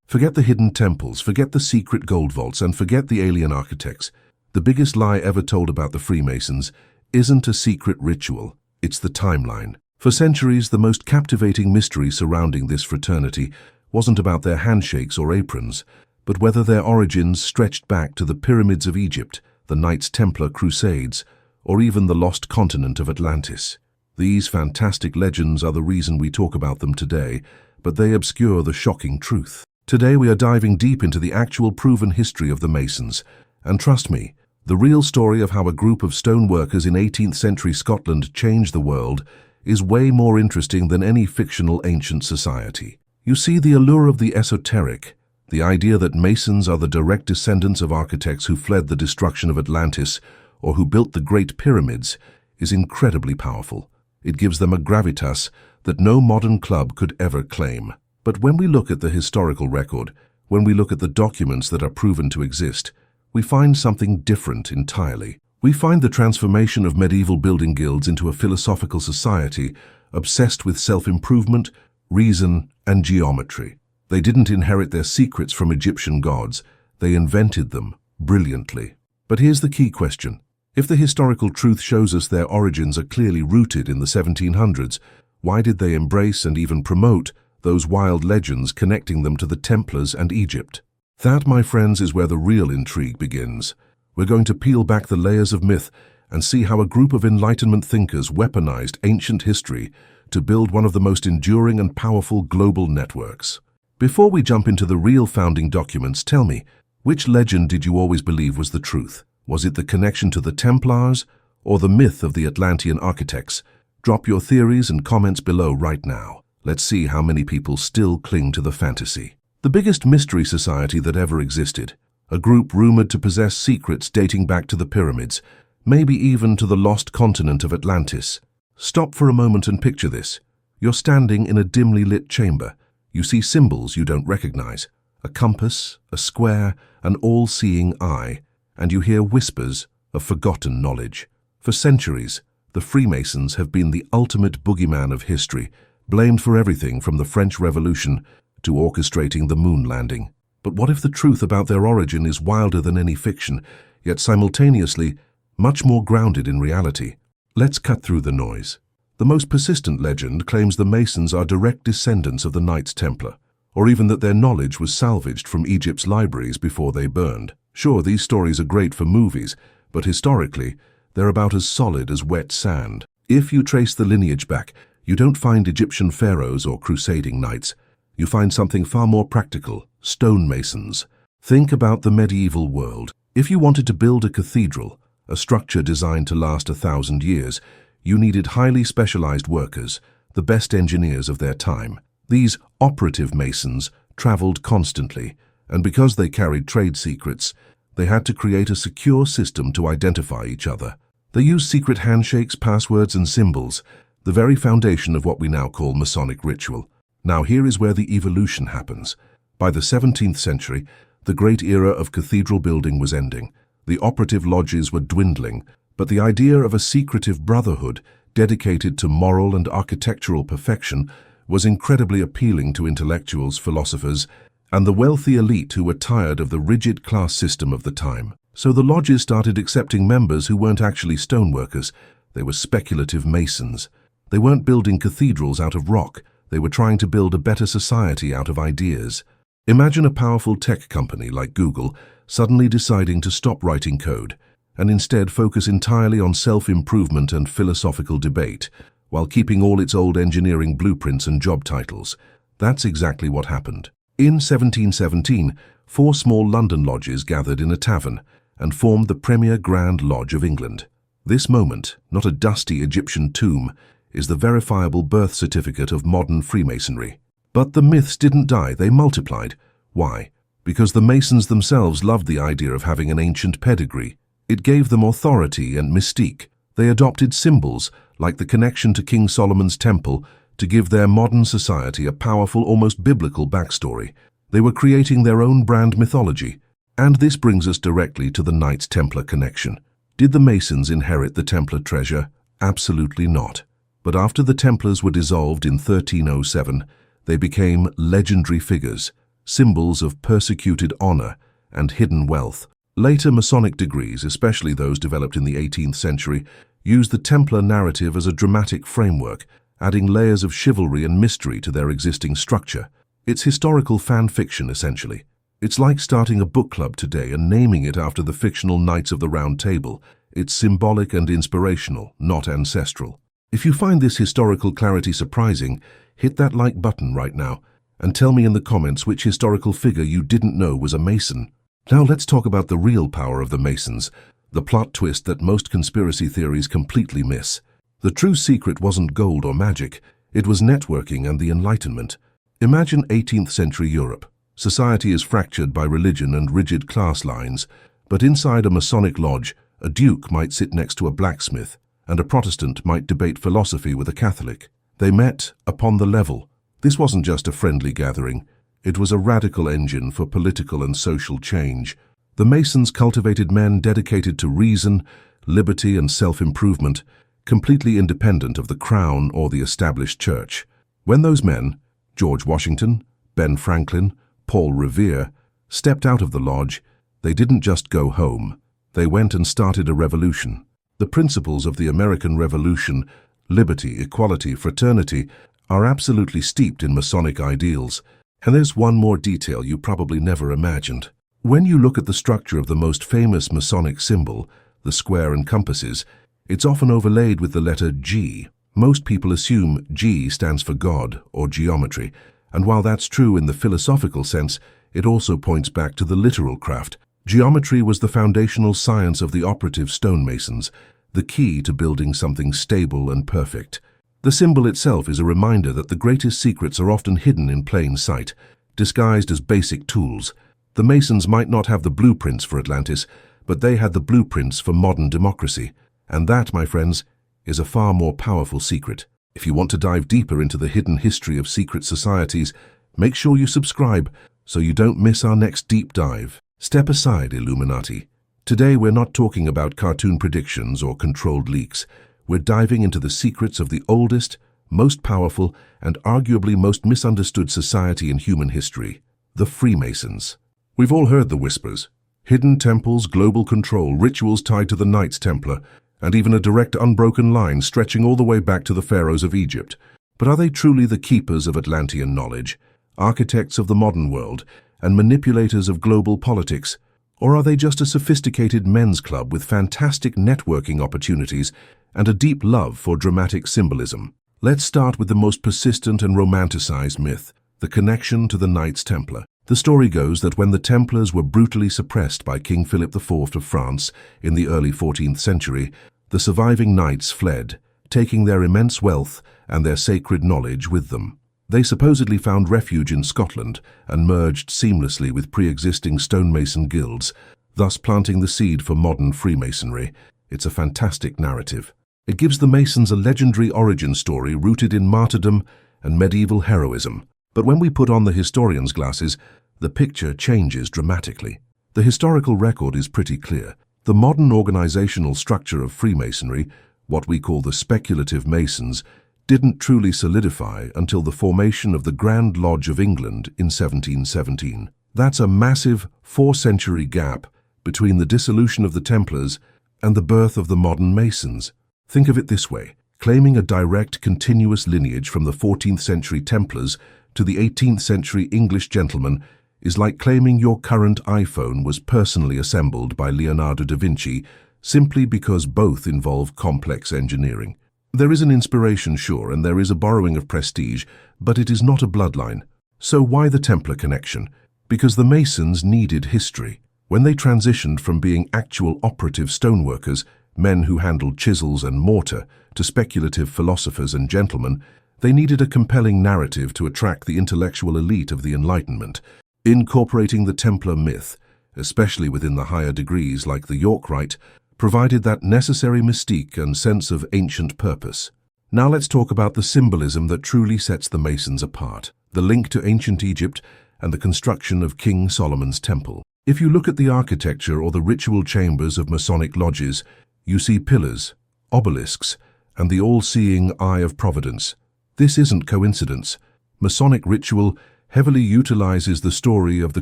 Forget the hidden temples, forget the secret gold vaults, and forget the alien architects. The biggest lie ever told about the Freemasons isn't a secret ritual, it's the timeline. For centuries, the most captivating mystery surrounding this fraternity wasn't about their handshakes or aprons, but whether their origins stretched back to the pyramids of Egypt, the Knights Templar crusades, or even the lost continent of Atlantis. These fantastic legends are the reason we talk about them today, but they obscure the shocking truth. Today we are diving deep into the actual proven history of the Masons, and trust me, the real story of how a group of stoneworkers in 18th century Scotland changed the world is way more interesting than any fictional ancient society. You see, the allure of the esoteric, the idea that Masons are the direct descendants of architects who fled the destruction of Atlantis or who built the Great Pyramids, is incredibly powerful. It gives them a gravitas that no modern club could ever claim. But when we look at the historical record, when we look at the documents that are proven to exist, we find something different entirely. We find the transformation of medieval building guilds into a philosophical society obsessed with self-improvement, reason, and geometry. They didn't inherit their secrets from Egyptian gods, they invented them brilliantly. But here's the key question. If the historical truth shows us their origins are clearly rooted in the 1700s, why did they embrace and even promote those wild legends connecting them to the Templars and Egypt? That, my friends, is where the real intrigue begins. We're going to peel back the layers of myth and see how a group of Enlightenment thinkers weaponized ancient history to build one of the most enduring and powerful global networks. Before we jump into the real founding documents, tell me, which legend did you always believe was the truth? Was it the connection to the Templars or the myth of the Atlantean architects? Drop your theories and comments below right now. Let's see how many people still cling to the fantasy. The biggest mystery society that ever existed, a group rumored to possess secrets dating back to the pyramids, maybe even to the lost continent of Atlantis. Stop for a moment and picture this. You're standing in a dimly lit chamber. You see symbols you don't recognize, a compass, a square, an all-seeing eye, and you hear whispers of forgotten knowledge. For centuries, the Freemasons have been the ultimate boogeyman of history, blamed for everything from the French Revolution to orchestrating the moon landing. But what if the truth about their origin is wilder than any fiction, yet simultaneously much more grounded in reality? Let's cut through the noise. The most persistent legend claims the Masons are direct descendants of the Knights Templar, or even that their knowledge was salvaged from Egypt's libraries before they burned. Sure, these stories are great for movies, but historically, they're about as solid as wet sand. If you trace the lineage back, you don't find Egyptian pharaohs or crusading knights. You find something far more practical, stonemasons. Think about the medieval world. If you wanted to build a cathedral, a structure designed to last 1,000 years, you needed highly specialized workers, the best engineers of their time. These operative masons traveled constantly, and because they carried trade secrets, they had to create a secure system to identify each other. They used secret handshakes, passwords, and symbols, the very foundation of what we now call Masonic ritual. Now here is where the evolution happens. By the 17th century, the great era of cathedral building was ending. The operative lodges were dwindling, but the idea of a secretive brotherhood dedicated to moral and architectural perfection was incredibly appealing to intellectuals, philosophers, and the wealthy elite who were tired of the rigid class system of the time. So the lodges started accepting members who weren't actually stoneworkers. They were speculative masons. They weren't building cathedrals out of rock. They were trying to build a better society out of ideas. Imagine a powerful tech company like Google suddenly deciding to stop writing code and instead focus entirely on self-improvement and philosophical debate, while keeping all its old engineering blueprints and job titles. That's exactly what happened. In 1717, 4 small London lodges gathered in a tavern and formed the premier Grand Lodge of England. This moment, not a dusty Egyptian tomb, is the verifiable birth certificate of modern Freemasonry. But the myths didn't die, they multiplied. Why? Because the Masons themselves loved the idea of having an ancient pedigree. It gave them authority and mystique. They adopted symbols, like the connection to King Solomon's temple, to give their modern society a powerful, almost biblical backstory. They were creating their own brand mythology. And this brings us directly to the Knights Templar connection. Did the Masons inherit the Templar treasure? Absolutely not. But after the Templars were dissolved in 1307, they became legendary figures. symbols of persecuted honor and hidden wealth. Later Masonic degrees, especially those developed in the 18th century, used the Templar narrative as a dramatic framework, adding layers of chivalry and mystery to their existing structure. It's historical fan fiction, essentially. It's like starting a book club today and naming it after the fictional Knights of the Round Table. It's symbolic and inspirational, not ancestral. If you find this historical clarity surprising, hit that like button right now and tell me in the comments which historical figure you didn't know was a Mason. Now let's talk about the real power of the Masons, the plot twist that most conspiracy theories completely miss. The true secret wasn't gold or magic, it was networking and the Enlightenment. Imagine 18th century Europe. Society is fractured by religion and rigid class lines, but inside a Masonic lodge, a duke might sit next to a blacksmith, and a Protestant might debate philosophy with a Catholic. They met upon the level. This wasn't just a friendly gathering. It was a radical engine for political and social change. The Masons cultivated men dedicated to reason, liberty, and self-improvement, completely independent of the crown or the established church. When those men, George Washington, Ben Franklin, Paul Revere, stepped out of the lodge, they didn't just go home. They went and started a revolution. The principles of the American Revolution, liberty, equality, fraternity, are absolutely steeped in Masonic ideals. And there's one more detail you probably never imagined. When you look at the structure of the most famous Masonic symbol, the square and compasses, it's often overlaid with the letter G. Most people assume G stands for God or geometry, and while that's true in the philosophical sense, it also points back to the literal craft. Geometry was the foundational science of the operative stonemasons, the key to building something stable and perfect. The symbol itself is a reminder that the greatest secrets are often hidden in plain sight, disguised as basic tools. The Masons might not have the blueprints for Atlantis, but they had the blueprints for modern democracy. And that, my friends, is a far more powerful secret. If you want to dive deeper into the hidden history of secret societies, make sure you subscribe so you don't miss our next deep dive. Step aside, Illuminati. Today we're not talking about cartoon predictions or controlled leaks. We're diving into the secrets of the oldest, most powerful, and arguably most misunderstood society in human history, the Freemasons. We've all heard the whispers. Hidden temples, global control, rituals tied to the Knights Templar, and even a direct unbroken line stretching all the way back to the pharaohs of Egypt. But are they truly the keepers of Atlantean knowledge, architects of the modern world, and manipulators of global politics? Or are they just a sophisticated men's club with fantastic networking opportunities and a deep love for dramatic symbolism? Let's start with the most persistent and romanticized myth, the connection to the Knights Templar. The story goes that when the Templars were brutally suppressed by King Philip IV of France in the early 14th century, the surviving knights fled, taking their immense wealth and their sacred knowledge with them. They supposedly found refuge in Scotland and merged seamlessly with pre-existing stonemason guilds, thus planting the seed for modern Freemasonry. It's a fantastic narrative. It gives the Masons a legendary origin story rooted in martyrdom and medieval heroism. But when we put on the historian's glasses, the picture changes dramatically. The historical record is pretty clear. The modern organizational structure of Freemasonry, what we call the speculative Masons, didn't truly solidify until the formation of the Grand Lodge of England in 1717. That's a massive 4-century gap between the dissolution of the Templars and the birth of the modern Masons. Think of it this way: claiming a direct, continuous lineage from the 14th century Templars to the 18th century English gentleman is like claiming your current iPhone was personally assembled by Leonardo da Vinci simply because both involve complex engineering. There is an inspiration, sure, and there is a borrowing of prestige, but it is not a bloodline. So why the Templar connection? Because the Masons needed history. When they transitioned from being actual operative stoneworkers, men who handled chisels and mortar, to speculative philosophers and gentlemen, they needed a compelling narrative to attract the intellectual elite of the Enlightenment. Incorporating the Templar myth, especially within the higher degrees like the York Rite, provided that necessary mystique and sense of ancient purpose. Now let's talk about the symbolism that truly sets the Masons apart, the link to ancient Egypt and the construction of King Solomon's Temple. If you look at the architecture or the ritual chambers of Masonic lodges, you see pillars, obelisks, and the all-seeing eye of providence. This isn't coincidence. Masonic ritual heavily utilizes the story of the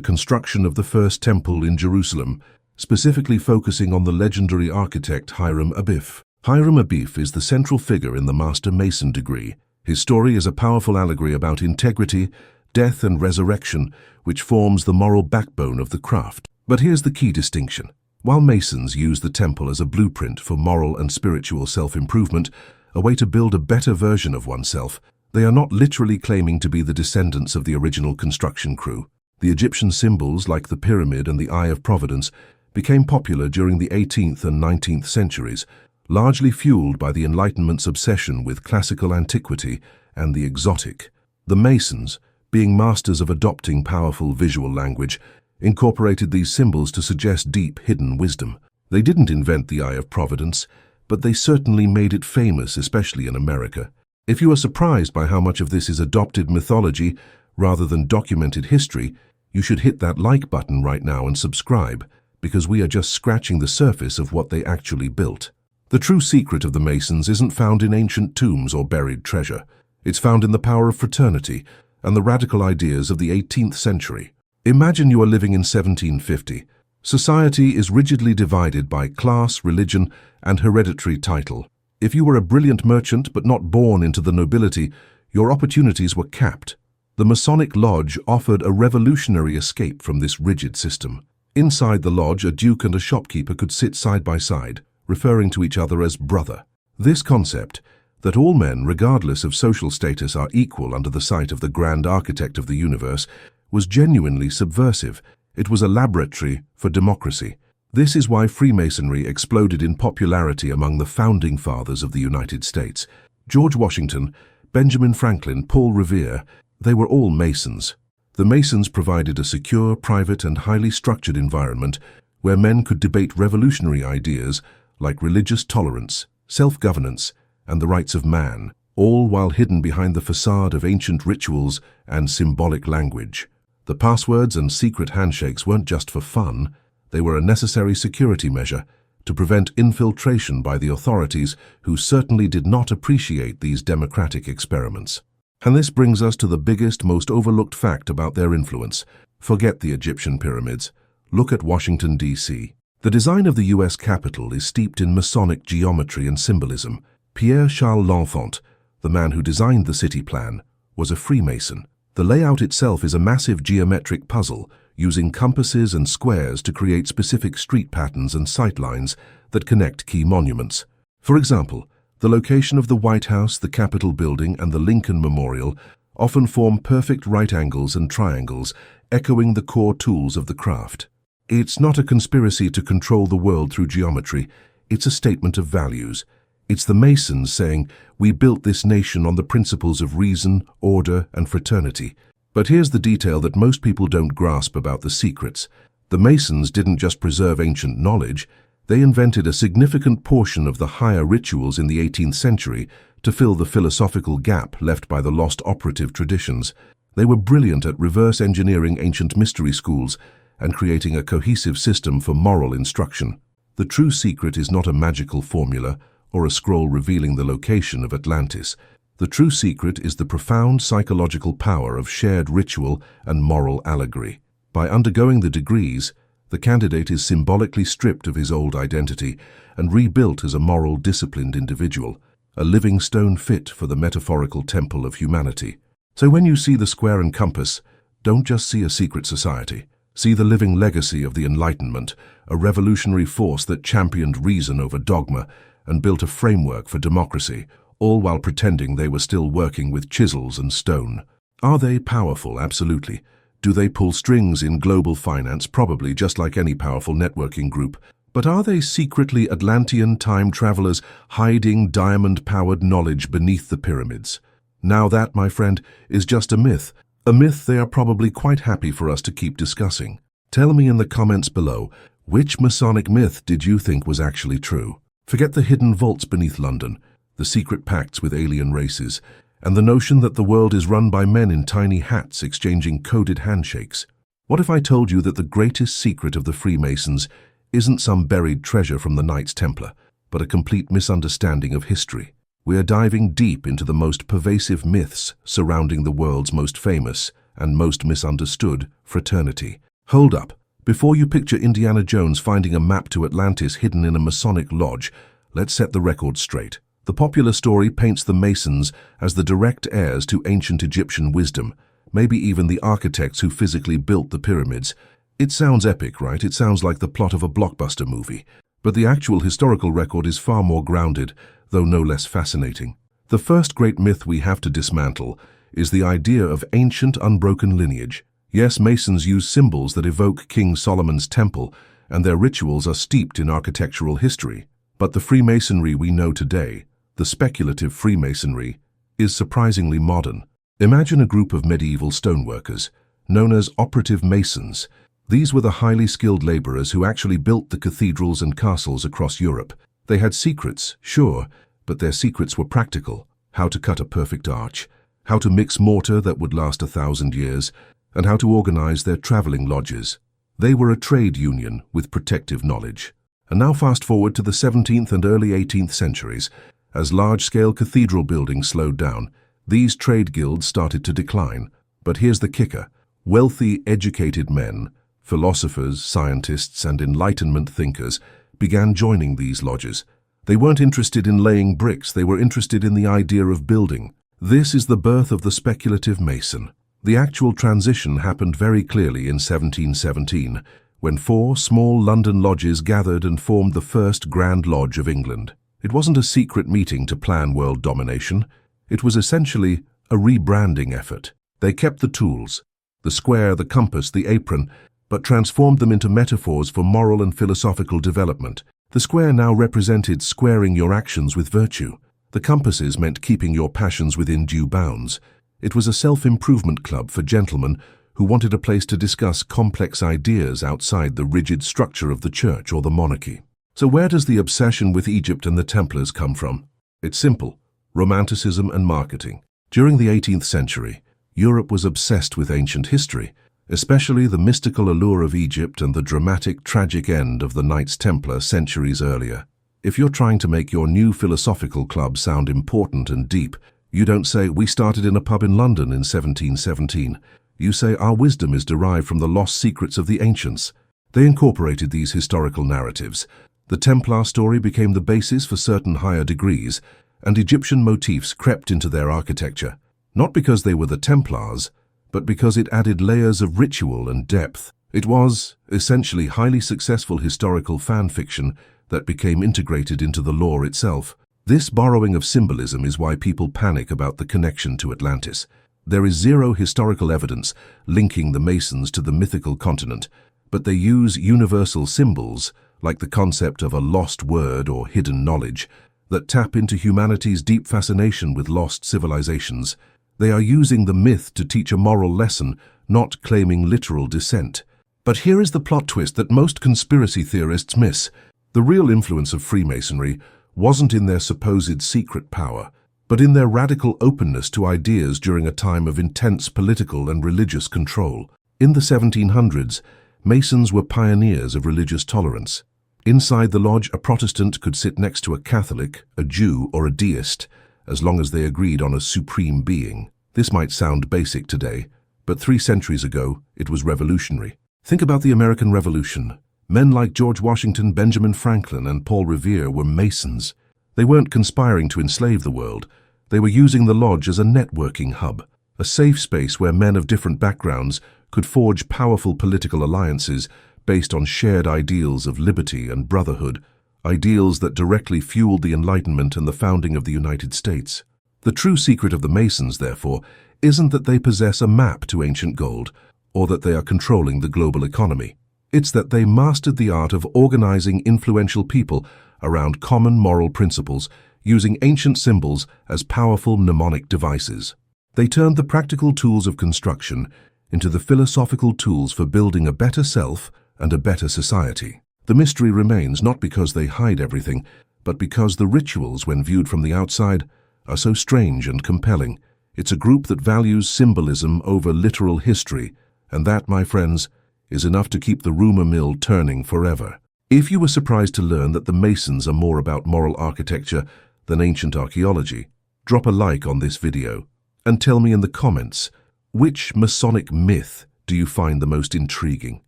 construction of the first temple in Jerusalem, specifically focusing on the legendary architect Hiram Abiff. Hiram Abiff is the central figure in the Master Mason degree. His story is a powerful allegory about integrity, death and resurrection, which forms the moral backbone of the craft. But here's the key distinction. While Masons use the temple as a blueprint for moral and spiritual self-improvement, a way to build a better version of oneself, they are not literally claiming to be the descendants of the original construction crew. The Egyptian symbols, like the pyramid and the Eye of Providence, became popular during the 18th and 19th centuries, largely fueled by the Enlightenment's obsession with classical antiquity and the exotic. The Masons, being masters of adopting powerful visual language, incorporated these symbols to suggest deep, hidden wisdom. They didn't invent the Eye of Providence, but they certainly made it famous, especially in America. If you are surprised by how much of this is adopted mythology rather than documented history, you should hit that like button right now and subscribe, because we are just scratching the surface of what they actually built. The true secret of the Masons isn't found in ancient tombs or buried treasure. It's found in the power of fraternity and the radical ideas of the 18th century. Imagine you are living in 1750. Society is rigidly divided by class, religion, and hereditary title. If you were a brilliant merchant but not born into the nobility, your opportunities were capped. The Masonic Lodge offered a revolutionary escape from this rigid system. Inside the lodge, a duke and a shopkeeper could sit side by side, referring to each other as brother. This concept, that all men, regardless of social status, are equal under the sight of the grand architect of the universe, was genuinely subversive. It was a laboratory for democracy. This is why Freemasonry exploded in popularity among the founding fathers of the United States. George Washington, Benjamin Franklin, Paul Revere, they were all Masons. The Masons provided a secure, private, and highly structured environment where men could debate revolutionary ideas like religious tolerance, self-governance, and the rights of man, all while hidden behind the facade of ancient rituals and symbolic language. The passwords and secret handshakes weren't just for fun. They were a necessary security measure to prevent infiltration by the authorities, who certainly did not appreciate these democratic experiments. And this brings us to the biggest, most overlooked fact about their influence. Forget the Egyptian pyramids. Look at Washington, D.C. The design of the U.S. Capitol is steeped in Masonic geometry and symbolism. Pierre Charles L'Enfant, the man who designed the city plan, was a Freemason. The layout itself is a massive geometric puzzle, using compasses and squares to create specific street patterns and sightlines that connect key monuments. For example, the location of the White House, the Capitol building, and the Lincoln Memorial often form perfect right angles and triangles, echoing the core tools of the craft. It's not a conspiracy to control the world through geometry. It's a statement of values. It's the Masons saying, we built this nation on the principles of reason, order, and fraternity. But here's the detail that most people don't grasp about the secrets. The Masons didn't just preserve ancient knowledge, they invented a significant portion of the higher rituals in the 18th century to fill the philosophical gap left by the lost operative traditions. They were brilliant at reverse engineering ancient mystery schools and creating a cohesive system for moral instruction. The true secret is not a magical formula or a scroll revealing the location of Atlantis. The true secret is the profound psychological power of shared ritual and moral allegory. By undergoing the degrees, the candidate is symbolically stripped of his old identity and rebuilt as a moral, disciplined individual, a living stone fit for the metaphorical temple of humanity. So when you see the square and compass, don't just see a secret society. See the living legacy of the Enlightenment, a revolutionary force that championed reason over dogma and built a framework for democracy, all while pretending they were still working with chisels and stone. Are they powerful? Absolutely. Do they pull strings in global finance? Probably, just like any powerful networking group. But are they secretly Atlantean time travelers hiding diamond-powered knowledge beneath the pyramids? Now that, my friend, is just a myth. A myth they are probably quite happy for us to keep discussing. Tell me in the comments below, which Masonic myth did you think was actually true? Forget the hidden vaults beneath London, the secret pacts with alien races, and the notion that the world is run by men in tiny hats exchanging coded handshakes. What if I told you that the greatest secret of the Freemasons isn't some buried treasure from the Knights Templar, but a complete misunderstanding of history? We are diving deep into the most pervasive myths surrounding the world's most famous and most misunderstood, fraternity. Hold up. Before you picture Indiana Jones finding a map to Atlantis hidden in a Masonic lodge, let's set the record straight. The popular story paints the Masons as the direct heirs to ancient Egyptian wisdom, maybe even the architects who physically built the pyramids. It sounds epic, right? It sounds like the plot of a blockbuster movie. But the actual historical record is far more grounded, though no less fascinating. The first great myth we have to dismantle is the idea of ancient, unbroken lineage. Yes, Masons use symbols that evoke King Solomon's temple, and their rituals are steeped in architectural history. But the Freemasonry we know today, the speculative Freemasonry, is surprisingly modern. Imagine a group of medieval stoneworkers, known as operative masons. These were the highly skilled laborers who actually built the cathedrals and castles across Europe. They had secrets, sure, but their secrets were practical: how to cut a perfect arch, how to mix mortar that would last 1,000 years, and how to organize their traveling lodges. They were a trade union with protective knowledge. And now fast forward to the 17th and early 18th centuries. As large-scale cathedral building slowed down, these trade guilds started to decline. But here's the kicker. Wealthy, educated men, philosophers, scientists, and Enlightenment thinkers began joining these lodges. They weren't interested in laying bricks, they were interested in the idea of building. This is the birth of the speculative Mason. The actual transition happened very clearly in 1717, when 4 small London lodges gathered and formed the first Grand Lodge of England. It wasn't a secret meeting to plan world domination. It was essentially a rebranding effort. They kept the tools, the square, the compass, the apron, but transformed them into metaphors for moral and philosophical development. The square now represented squaring your actions with virtue. The compasses meant keeping your passions within due bounds. It was a self-improvement club for gentlemen who wanted a place to discuss complex ideas outside the rigid structure of the church or the monarchy. So where does the obsession with Egypt and the Templars come from? It's simple: Romanticism and marketing. During the 18th century, Europe was obsessed with ancient history, especially the mystical allure of Egypt and the dramatic, tragic end of the Knights Templar centuries earlier. If you're trying to make your new philosophical club sound important and deep, you don't say, "We started in a pub in London in 1717. You say, "Our wisdom is derived from the lost secrets of the ancients." They incorporated these historical narratives. The Templar story became the basis for certain higher degrees, and Egyptian motifs crept into their architecture. Not because they were the Templars, but because it added layers of ritual and depth. It was, essentially, highly successful historical fan fiction that became integrated into the lore itself. This borrowing of symbolism is why people panic about the connection to Atlantis. There is zero historical evidence linking the Masons to the mythical continent, but they use universal symbols, like the concept of a lost word or hidden knowledge, that tap into humanity's deep fascination with lost civilizations. They are using the myth to teach a moral lesson, not claiming literal descent. But here is the plot twist that most conspiracy theorists miss. The real influence of Freemasonry wasn't in their supposed secret power, but in their radical openness to ideas during a time of intense political and religious control. In the 1700s, Masons were pioneers of religious tolerance. Inside the lodge, a Protestant could sit next to a Catholic, a Jew, or a deist, as long as they agreed on a supreme being. This might sound basic today, but 3 centuries ago, it was revolutionary. Think about the American Revolution. Men like George Washington, Benjamin Franklin, and Paul Revere were Masons. They weren't conspiring to enslave the world. They were using the lodge as a networking hub, a safe space where men of different backgrounds could forge powerful political alliances based on shared ideals of liberty and brotherhood, ideals that directly fueled the Enlightenment and the founding of the United States. The true secret of the Masons, therefore, isn't that they possess a map to ancient gold, or that they are controlling the global economy. It's that they mastered the art of organizing influential people around common moral principles, using ancient symbols as powerful mnemonic devices. They turned the practical tools of construction into the philosophical tools for building a better self and a better society. The mystery remains not because they hide everything, but because the rituals, when viewed from the outside, are so strange and compelling. It's a group that values symbolism over literal history, and that, my friends, is enough to keep the rumor mill turning forever. If you were surprised to learn that the Masons are more about moral architecture than ancient archaeology, drop a like on this video and tell me in the comments, Which Masonic myth do you find the most intriguing?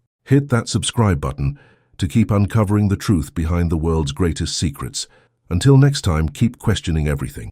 Hit that subscribe button to keep uncovering the truth behind the world's greatest secrets. Until next time, keep questioning everything.